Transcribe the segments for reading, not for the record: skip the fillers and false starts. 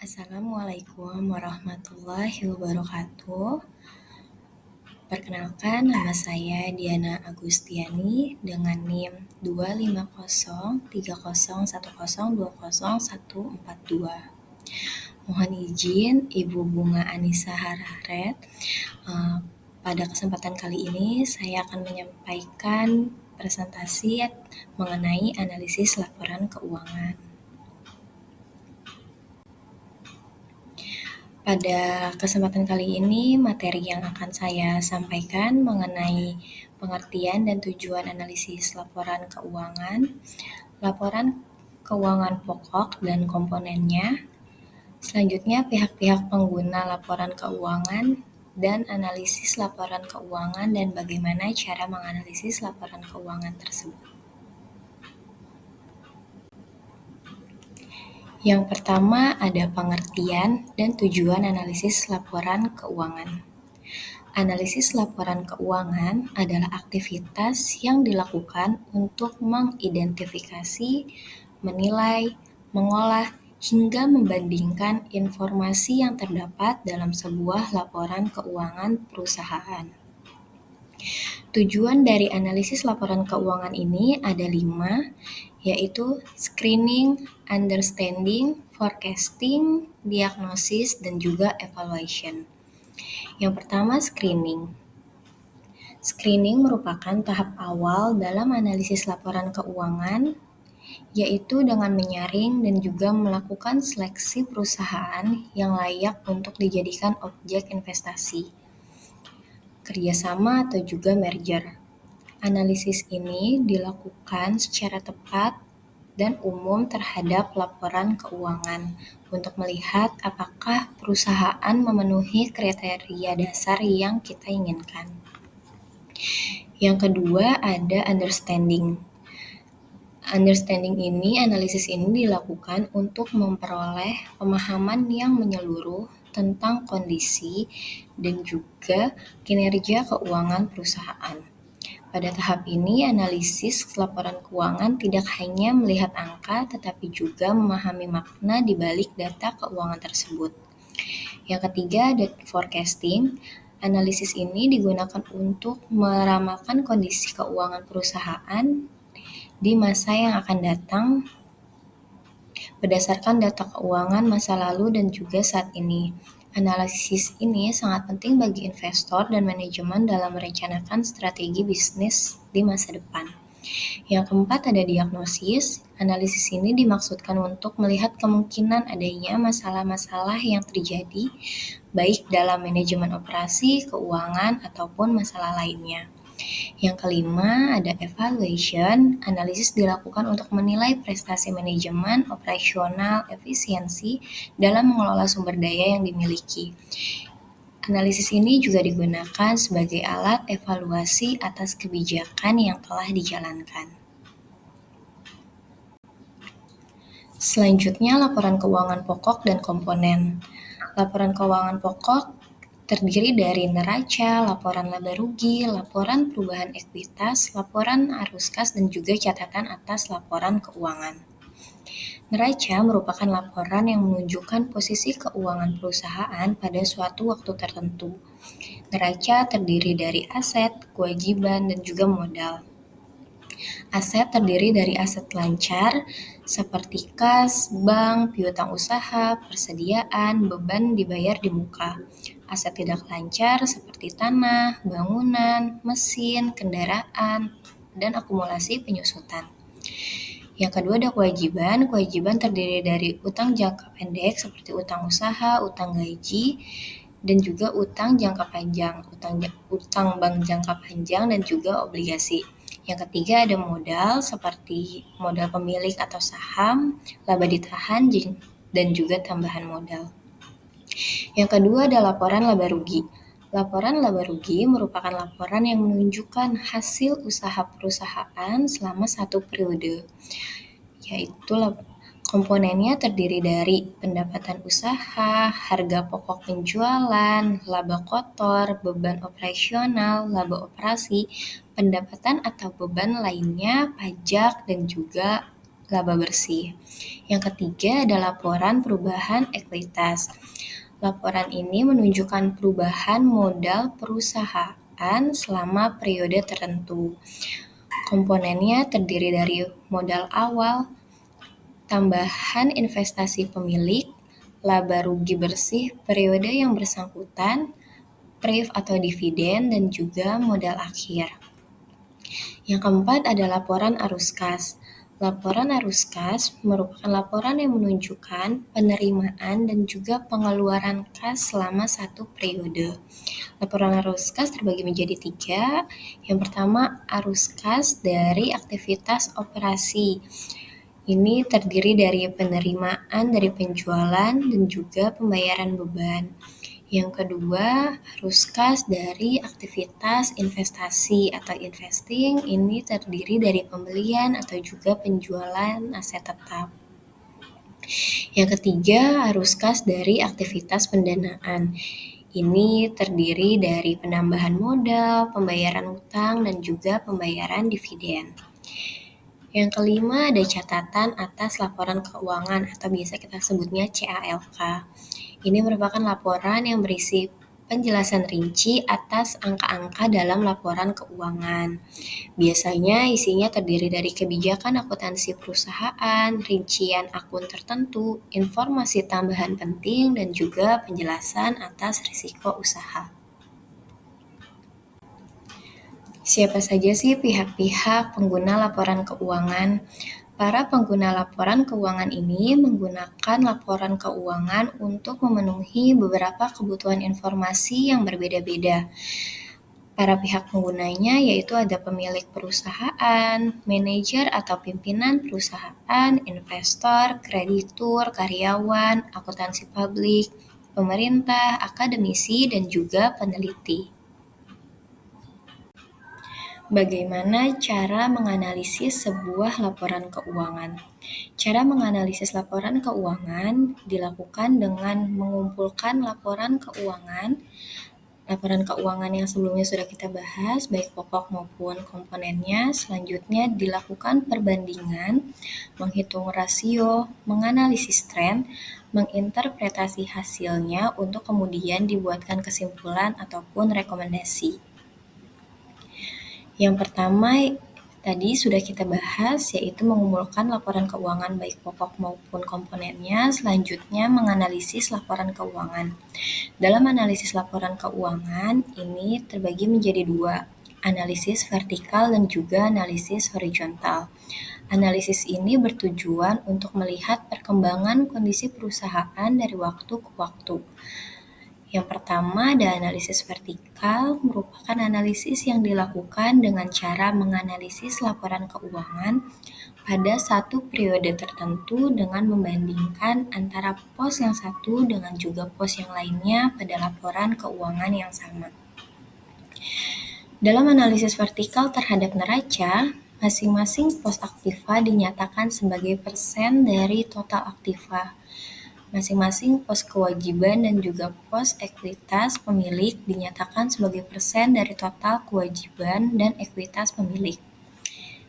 Assalamualaikum warahmatullahi wabarakatuh. Perkenalkan, nama saya Diana Agustiani dengan NIM 2503010204142. Mohon izin Ibu Bunga Anissa Hararet. Pada kesempatan kali ini saya akan menyampaikan presentasi mengenai analisis laporan keuangan. Pada kesempatan kali ini, materi yang akan saya sampaikan mengenai pengertian dan tujuan analisis laporan keuangan pokok dan komponennya. Selanjutnya, pihak-pihak pengguna laporan keuangan dan analisis laporan keuangan dan bagaimana cara menganalisis laporan keuangan tersebut. Yang pertama ada pengertian dan tujuan analisis laporan keuangan. Analisis laporan keuangan adalah aktivitas yang dilakukan untuk mengidentifikasi, menilai, mengolah, hingga membandingkan informasi yang terdapat dalam sebuah laporan keuangan perusahaan. Tujuan dari analisis laporan keuangan ini ada 5, yaitu screening, understanding, forecasting, diagnosis, dan juga evaluation. Yang pertama, screening. Screening merupakan tahap awal dalam analisis laporan keuangan, yaitu dengan menyaring dan juga melakukan seleksi perusahaan yang layak untuk dijadikan objek investasi, kerjasama atau juga merger. Analisis ini dilakukan secara tepat dan umum terhadap laporan keuangan untuk melihat apakah perusahaan memenuhi kriteria dasar yang kita inginkan. Yang kedua ada understanding. Analisis ini dilakukan untuk memperoleh pemahaman yang menyeluruh tentang kondisi dan juga kinerja keuangan perusahaan. Pada tahap ini, analisis laporan keuangan tidak hanya melihat angka, tetapi juga memahami makna di balik data keuangan tersebut. Yang ketiga, ada forecasting. Analisis ini digunakan untuk meramalkan kondisi keuangan perusahaan di masa yang akan datang berdasarkan data keuangan masa lalu dan juga saat ini. Analisis ini sangat penting bagi investor dan manajemen dalam merencanakan strategi bisnis di masa depan. Yang keempat ada diagnosis. Analisis ini dimaksudkan untuk melihat kemungkinan adanya masalah-masalah yang terjadi baik dalam manajemen operasi, keuangan, ataupun masalah lainnya. Yang kelima ada evaluation. Analisis dilakukan untuk menilai prestasi manajemen, operasional, efisiensi dalam mengelola sumber daya yang dimiliki. Analisis ini juga digunakan sebagai alat evaluasi atas kebijakan yang telah dijalankan. Selanjutnya, laporan keuangan pokok dan komponen. Laporan keuangan pokok terdiri dari neraca, laporan laba rugi, laporan perubahan ekuitas, laporan arus kas, dan juga catatan atas laporan keuangan. Neraca merupakan laporan yang menunjukkan posisi keuangan perusahaan pada suatu waktu tertentu. Neraca terdiri dari aset, kewajiban, dan juga modal. Aset terdiri dari aset lancar seperti kas, bank, piutang usaha, persediaan, beban dibayar di muka. Aset tidak lancar seperti tanah, bangunan, mesin, kendaraan, dan akumulasi penyusutan. Yang kedua ada kewajiban. Kewajiban terdiri dari utang jangka pendek seperti utang usaha, utang gaji, dan juga utang jangka panjang, utang bank jangka panjang, dan juga obligasi. Yang ketiga ada modal seperti modal pemilik atau saham, laba ditahan, dan juga tambahan modal. Yang kedua ada laporan laba rugi. Laporan laba rugi merupakan laporan yang menunjukkan hasil usaha perusahaan selama satu periode, yaitu komponennya terdiri dari pendapatan usaha, harga pokok penjualan, laba kotor, beban operasional, laba operasi, pendapatan atau beban lainnya, pajak, dan juga laba bersih. Yang ketiga ada laporan perubahan ekuitas. Laporan ini menunjukkan perubahan modal perusahaan selama periode tertentu. Komponennya terdiri dari modal awal, tambahan investasi pemilik, laba rugi bersih periode yang bersangkutan, pref atau dividen, dan juga modal akhir. Yang keempat ada laporan arus kas. Laporan arus kas merupakan laporan yang menunjukkan penerimaan dan juga pengeluaran kas selama satu periode. Laporan arus kas terbagi menjadi 3. Yang pertama, arus kas dari aktivitas operasi. Ini terdiri dari penerimaan dari penjualan dan juga pembayaran beban. Yang kedua, arus kas dari aktivitas investasi atau investing. Ini terdiri dari pembelian atau juga penjualan aset tetap. Yang ketiga, arus kas dari aktivitas pendanaan. Ini terdiri dari penambahan modal, pembayaran utang, dan juga pembayaran dividen. Yang kelima ada catatan atas laporan keuangan atau biasa kita sebutnya CALK. Ini merupakan laporan yang berisi penjelasan rinci atas angka-angka dalam laporan keuangan. Biasanya isinya terdiri dari kebijakan akuntansi perusahaan, rincian akun tertentu, informasi tambahan penting, dan juga penjelasan atas risiko usaha. Siapa saja sih pihak-pihak pengguna laporan keuangan? Para pengguna laporan keuangan ini menggunakan laporan keuangan untuk memenuhi beberapa kebutuhan informasi yang berbeda-beda. Para pihak penggunanya yaitu ada pemilik perusahaan, manajer atau pimpinan perusahaan, investor, kreditur, karyawan, akuntansi publik, pemerintah, akademisi, dan juga peneliti. Bagaimana cara menganalisis sebuah laporan keuangan? Cara menganalisis laporan keuangan dilakukan dengan mengumpulkan laporan keuangan yang sebelumnya sudah kita bahas, baik pokok maupun komponennya. Selanjutnya dilakukan perbandingan, menghitung rasio, menganalisis tren, menginterpretasi hasilnya untuk kemudian dibuatkan kesimpulan ataupun rekomendasi. Yang pertama tadi sudah kita bahas, yaitu mengumpulkan laporan keuangan baik pokok maupun komponennya. Selanjutnya menganalisis laporan keuangan. Dalam analisis laporan keuangan ini terbagi menjadi 2, analisis vertikal dan juga analisis horizontal. Analisis ini bertujuan untuk melihat perkembangan kondisi perusahaan dari waktu ke waktu. Yang pertama ada analisis vertikal, merupakan analisis yang dilakukan dengan cara menganalisis laporan keuangan pada satu periode tertentu dengan membandingkan antara pos yang satu dengan juga pos yang lainnya pada laporan keuangan yang sama. Dalam analisis vertikal terhadap neraca, masing-masing pos aktiva dinyatakan sebagai persen dari total aktiva. Masing-masing pos kewajiban dan juga pos ekuitas pemilik dinyatakan sebagai persen dari total kewajiban dan ekuitas pemilik.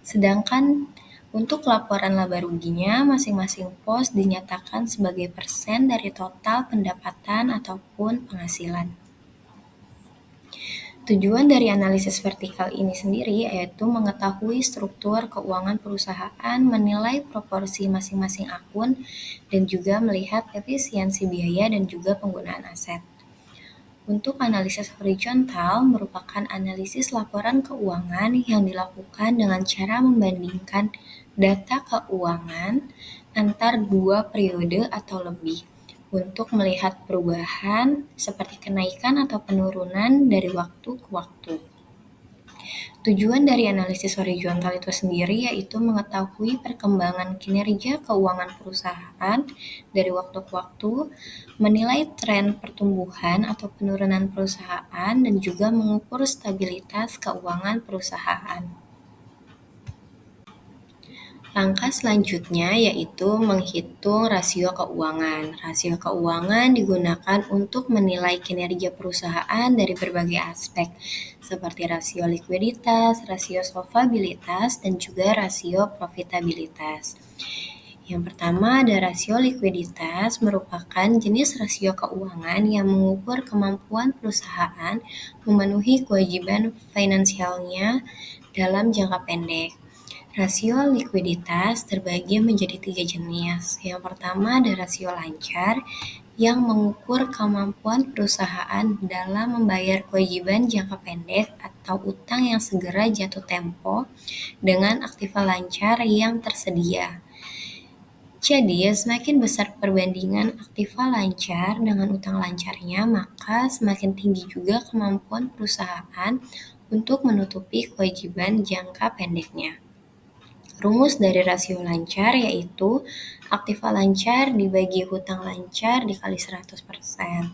Sedangkan untuk laporan laba ruginya, masing-masing pos dinyatakan sebagai persen dari total pendapatan ataupun penghasilan. Tujuan dari analisis vertikal ini sendiri yaitu mengetahui struktur keuangan perusahaan, menilai proporsi masing-masing akun, dan juga melihat efisiensi biaya dan juga penggunaan aset. Untuk analisis horizontal merupakan analisis laporan keuangan yang dilakukan dengan cara membandingkan data keuangan antar 2 periode atau lebih untuk melihat perubahan seperti kenaikan atau penurunan dari waktu ke waktu. Tujuan dari analisis horizontal itu sendiri yaitu mengetahui perkembangan kinerja keuangan perusahaan dari waktu ke waktu, menilai tren pertumbuhan atau penurunan perusahaan, dan juga mengukur stabilitas keuangan perusahaan. Langkah selanjutnya yaitu menghitung rasio keuangan. Rasio keuangan digunakan untuk menilai kinerja perusahaan dari berbagai aspek, seperti rasio likuiditas, rasio solvabilitas, dan juga rasio profitabilitas. Yang pertama ada rasio likuiditas, merupakan jenis rasio keuangan yang mengukur kemampuan perusahaan memenuhi kewajiban finansialnya dalam jangka pendek. Rasio likuiditas terbagi menjadi 3 jenis. Yang pertama ada rasio lancar yang mengukur kemampuan perusahaan dalam membayar kewajiban jangka pendek atau utang yang segera jatuh tempo dengan aktiva lancar yang tersedia. Jadi, semakin besar perbandingan aktiva lancar dengan utang lancarnya, maka semakin tinggi juga kemampuan perusahaan untuk menutupi kewajiban jangka pendeknya. Rumus dari rasio lancar yaitu aktiva lancar dibagi hutang lancar dikali 100%.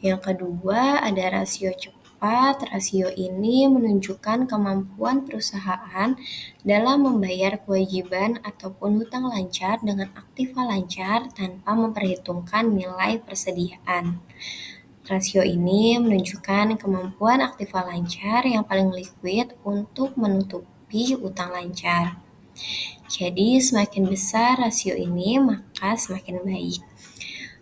Yang kedua ada rasio cepat. Rasio ini menunjukkan kemampuan perusahaan dalam membayar kewajiban ataupun hutang lancar dengan aktiva lancar tanpa memperhitungkan nilai persediaan. Rasio ini menunjukkan kemampuan aktiva lancar yang paling liquid untuk menutupi utang lancar. Jadi semakin besar rasio ini maka semakin baik.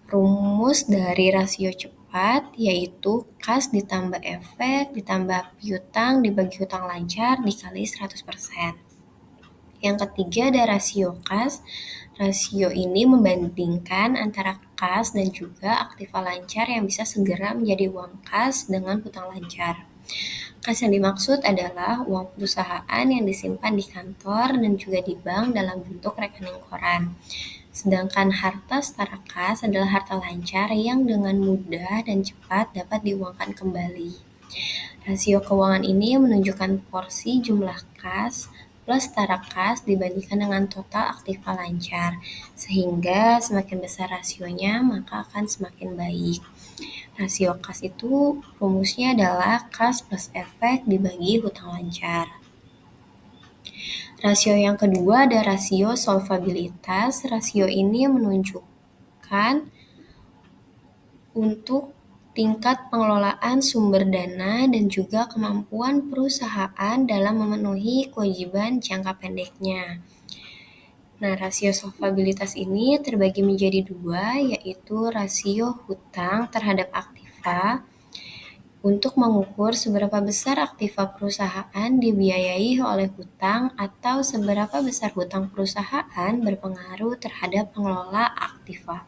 Rumus dari rasio cepat yaitu kas ditambah efek ditambah piutang dibagi hutang lancar dikali 100%. Yang ketiga ada rasio kas. Rasio ini membandingkan antara kas dan juga aktiva lancar yang bisa segera menjadi uang kas dengan hutang lancar. Kas yang dimaksud adalah uang perusahaan yang disimpan di kantor dan juga di bank dalam bentuk rekening koran. Sedangkan harta setara kas adalah harta lancar yang dengan mudah dan cepat dapat diuangkan kembali. Rasio keuangan ini menunjukkan porsi jumlah kas plus setara kas dibandingkan dengan total aktiva lancar. Sehingga semakin besar rasionya maka akan semakin baik. Rasio kas itu rumusnya adalah kas plus efek dibagi hutang lancar. Rasio yang kedua ada rasio solvabilitas. Rasio ini menunjukkan untuk tingkat pengelolaan sumber dana dan juga kemampuan perusahaan dalam memenuhi kewajiban jangka pendeknya. Nah, rasio solvabilitas ini terbagi menjadi dua, yaitu rasio hutang terhadap aktiva untuk mengukur seberapa besar aktiva perusahaan dibiayai oleh hutang atau seberapa besar hutang perusahaan berpengaruh terhadap pengelola aktiva.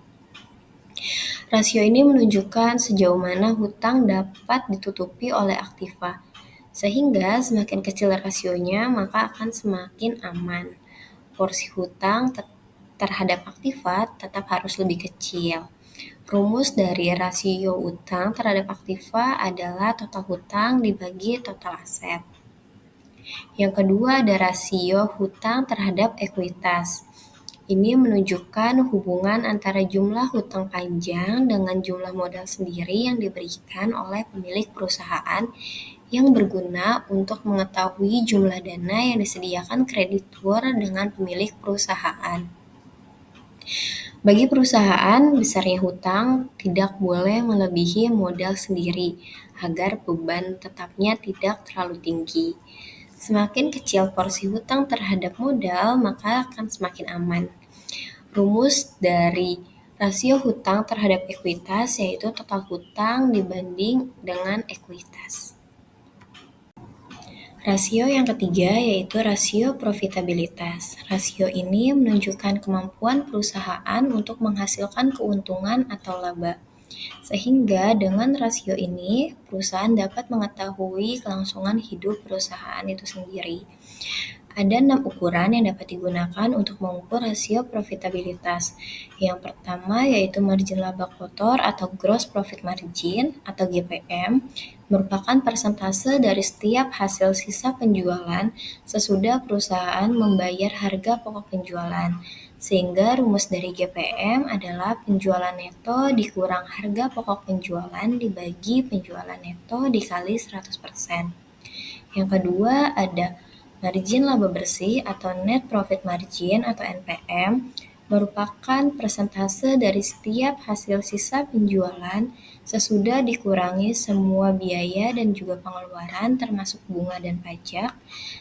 Rasio ini menunjukkan sejauh mana hutang dapat ditutupi oleh aktiva. Sehingga semakin kecil rasionya maka akan semakin aman. Porsi hutang terhadap aktiva tetap harus lebih kecil. Rumus dari rasio utang terhadap aktiva adalah total hutang dibagi total aset. Yang kedua ada rasio hutang terhadap ekuitas. Ini menunjukkan hubungan antara jumlah hutang panjang dengan jumlah modal sendiri yang diberikan oleh pemilik perusahaan yang berguna untuk mengetahui jumlah dana yang disediakan kreditur dengan pemilik perusahaan. Bagi perusahaan, besarnya hutang tidak boleh melebihi modal sendiri agar beban tetapnya tidak terlalu tinggi. Semakin kecil porsi hutang terhadap modal, maka akan semakin aman. Rumus dari rasio hutang terhadap ekuitas yaitu total hutang dibanding dengan ekuitas. Rasio yang ketiga yaitu rasio profitabilitas. Rasio ini menunjukkan kemampuan perusahaan untuk menghasilkan keuntungan atau laba. Sehingga dengan rasio ini, perusahaan dapat mengetahui kelangsungan hidup perusahaan itu sendiri. Ada 6 ukuran yang dapat digunakan untuk mengukur rasio profitabilitas. Yang pertama yaitu margin laba kotor atau gross profit margin atau GPM, merupakan persentase dari setiap hasil sisa penjualan sesudah perusahaan membayar harga pokok penjualan. Sehingga rumus dari GPM adalah penjualan neto dikurang harga pokok penjualan dibagi penjualan neto dikali 100%. Yang kedua ada Margin laba bersih atau net profit margin atau NPM merupakan persentase dari setiap hasil sisa penjualan sesudah dikurangi semua biaya dan juga pengeluaran termasuk bunga dan pajak,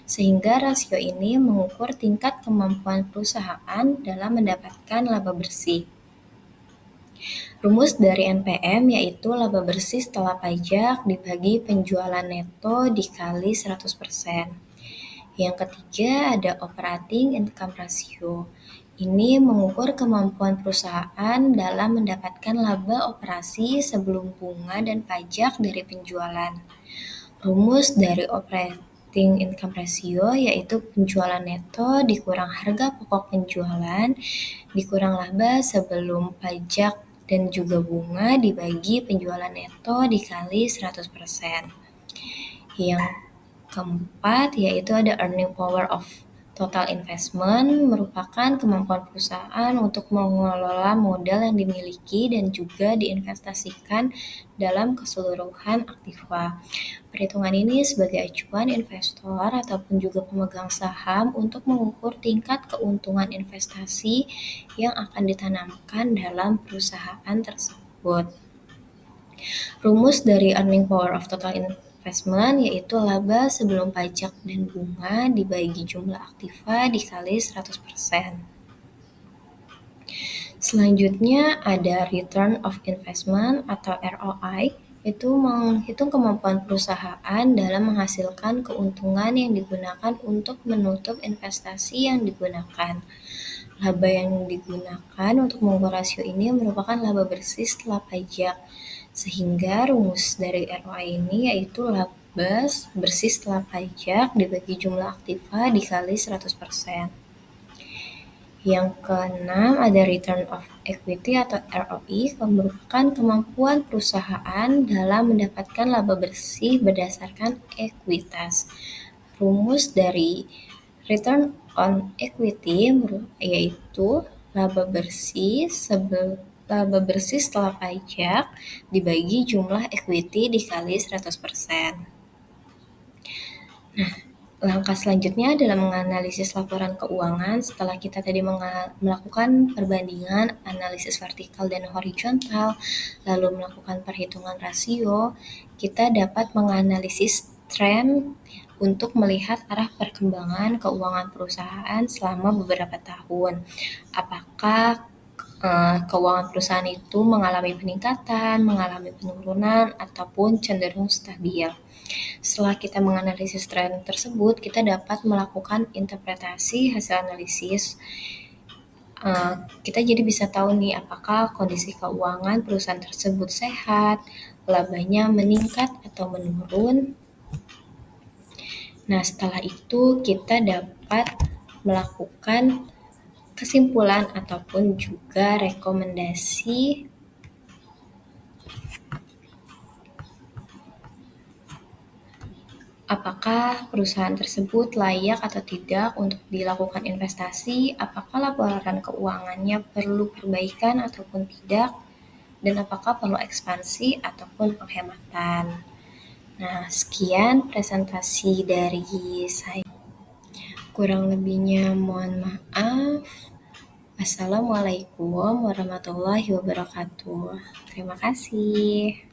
sehingga rasio ini mengukur tingkat kemampuan perusahaan dalam mendapatkan laba bersih. Rumus dari NPM yaitu laba bersih setelah pajak dibagi penjualan neto dikali 100%. Yang ketiga ada operating income ratio. Ini mengukur kemampuan perusahaan dalam mendapatkan laba operasi sebelum bunga dan pajak dari penjualan. Rumus dari operating income ratio yaitu penjualan neto dikurang harga pokok penjualan dikurang laba sebelum pajak dan juga bunga dibagi penjualan neto dikali 100%. Yang keempat yaitu ada earning power of total investment, merupakan kemampuan perusahaan untuk mengelola modal yang dimiliki dan juga diinvestasikan dalam keseluruhan aktiva. Perhitungan ini sebagai acuan investor ataupun juga pemegang saham untuk mengukur tingkat keuntungan investasi yang akan ditanamkan dalam perusahaan tersebut. Rumus dari earning power of total investment yaitu laba sebelum pajak dan bunga dibagi jumlah aktiva dikali 100%. Selanjutnya ada return of investment atau ROI, itu menghitung kemampuan perusahaan dalam menghasilkan keuntungan yang digunakan untuk menutup investasi yang digunakan. Laba yang digunakan untuk mengukur rasio ini merupakan laba bersih setelah pajak, sehingga rumus dari ROI ini yaitu laba bersih setelah pajak dibagi jumlah aktiva dikali 100%. Yang keenam ada return of equity atau ROE, merupakan kemampuan perusahaan dalam mendapatkan laba bersih berdasarkan ekuitas. Rumus dari return on equity yaitu laba bersih setelah pajak dibagi jumlah equity dikali 100%. Nah, langkah selanjutnya adalah menganalisis laporan keuangan. Setelah kita tadi melakukan perbandingan analisis vertikal dan horizontal, lalu melakukan perhitungan rasio, kita dapat menganalisis tren untuk melihat arah perkembangan keuangan perusahaan selama beberapa tahun. Apakah keuangan perusahaan itu mengalami peningkatan, mengalami penurunan, ataupun cenderung stabil. Setelah kita menganalisis tren tersebut, kita dapat melakukan interpretasi hasil analisis. Kita jadi bisa tahu nih apakah kondisi keuangan perusahaan tersebut sehat, labanya meningkat atau menurun. Nah, setelah itu kita dapat melakukan kesimpulan ataupun juga rekomendasi apakah perusahaan tersebut layak atau tidak untuk dilakukan investasi, apakah laporan keuangannya perlu perbaikan ataupun tidak, dan apakah perlu ekspansi ataupun penghematan. Nah, sekian presentasi dari saya. Kurang lebihnya mohon maaf. Assalamualaikum warahmatullahi wabarakatuh. Terima kasih.